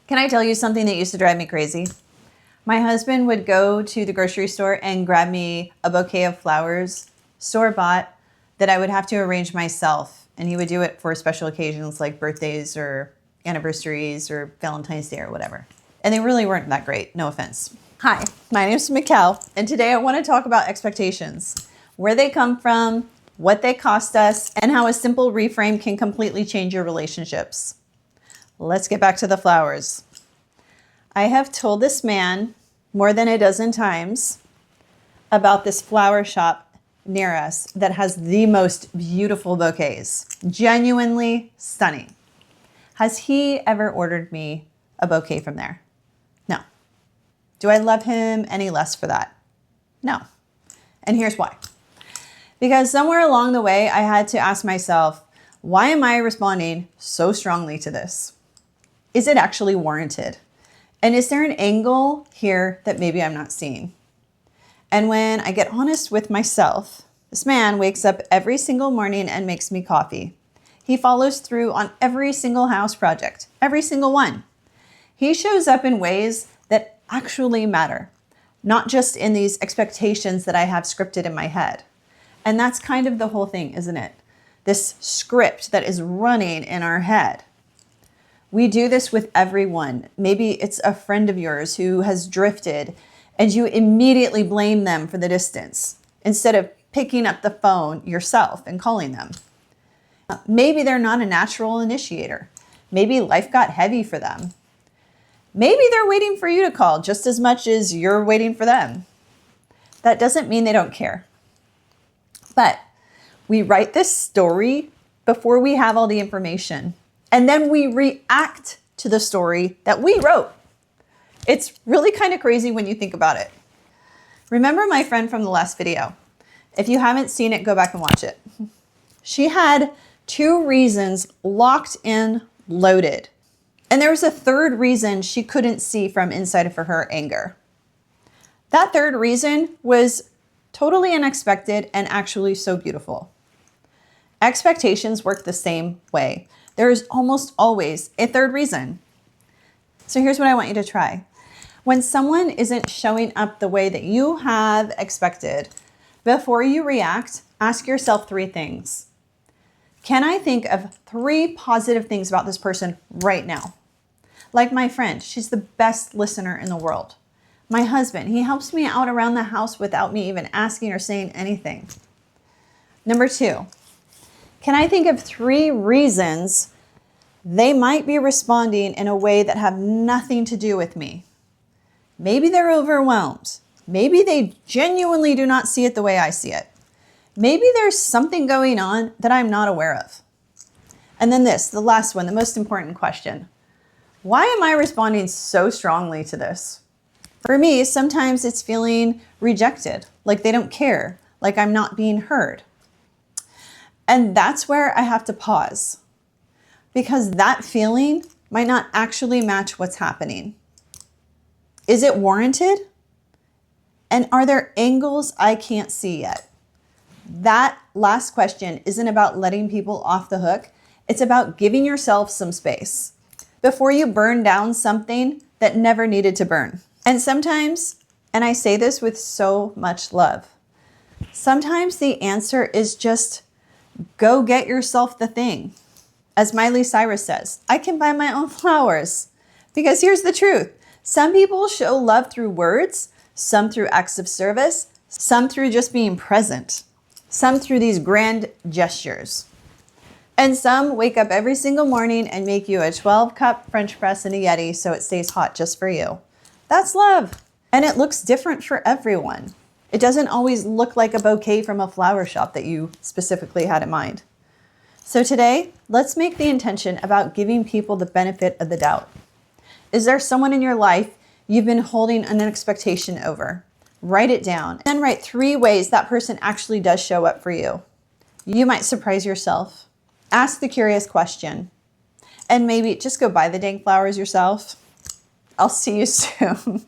Can I tell you something that used to drive me crazy? My husband would go to the grocery store and grab me a bouquet of flowers, store-bought, that I would have to arrange myself. And he would do it for special occasions like birthdays or anniversaries or Valentine's Day or whatever. And they really weren't that great, no offense. Hi, my name is Michal, and today I want to talk about expectations, where they come from, what they cost us, and how a simple reframe can completely change your relationships. Let's get back to the flowers. I have told this man more than a dozen times about this flower shop near us that has the most beautiful bouquets, genuinely stunning. Has he ever ordered me a bouquet from there? No. Do I love him any less for that? No. And here's why. Because somewhere along the way, I had to ask myself, why am I responding so strongly to this? Is it actually warranted? And is there an angle here that maybe I'm not seeing? And when I get honest with myself, this man wakes up every single morning and makes me coffee. He follows through on every single house project, every single one. He shows up in ways that actually matter, not just in these expectations that I have scripted in my head. And that's kind of the whole thing, isn't it? This script that is running in our head. We do this with everyone. Maybe it's a friend of yours who has drifted and you immediately blame them for the distance instead of picking up the phone yourself and calling them. Maybe they're not a natural initiator. Maybe life got heavy for them. Maybe they're waiting for you to call just as much as you're waiting for them. That doesn't mean they don't care. But we write this story before we have all the information. And then we react to the story that we wrote. It's really kind of crazy when you think about it. Remember my friend from the last video? If you haven't seen it, go back and watch it. She had 2 reasons locked in, loaded. And there was a third reason she couldn't see from inside of her anger. That third reason was totally unexpected and actually so beautiful. Expectations work the same way. There is almost always a third reason. So here's what I want you to try. When someone isn't showing up the way that you have expected, before you react, ask yourself 3 things. Can I think of 3 positive things about this person right now? Like my friend, she's the best listener in the world. My husband, he helps me out around the house without me even asking or saying anything. Number 2, can I think of 3 reasons they might be responding in a way that have nothing to do with me? Maybe they're overwhelmed. Maybe they genuinely do not see it the way I see it. Maybe there's something going on that I'm not aware of. And then this, the last one, the most important question. Why am I responding so strongly to this? For me, sometimes it's feeling rejected, like they don't care, like I'm not being heard. And that's where I have to pause, because that feeling might not actually match what's happening. Is it warranted? And are there angles I can't see yet? That last question isn't about letting people off the hook. It's about giving yourself some space before you burn down something that never needed to burn. And sometimes, and I say this with so much love, sometimes the answer is just go get yourself the thing. As Miley Cyrus says, I can buy my own flowers. Because here's the truth. Some people show love through words, some through acts of service, some through just being present, some through these grand gestures. And some wake up every single morning and make you a 12-cup French press in a Yeti so it stays hot just for you. That's love. And it looks different for everyone. It doesn't always look like a bouquet from a flower shop that you specifically had in mind. So today, let's make the intention about giving people the benefit of the doubt. Is there someone in your life you've been holding an expectation over? Write it down and write 3 ways that person actually does show up for you. You might surprise yourself. Ask the curious question. And maybe just go buy the dang flowers yourself. I'll see you soon.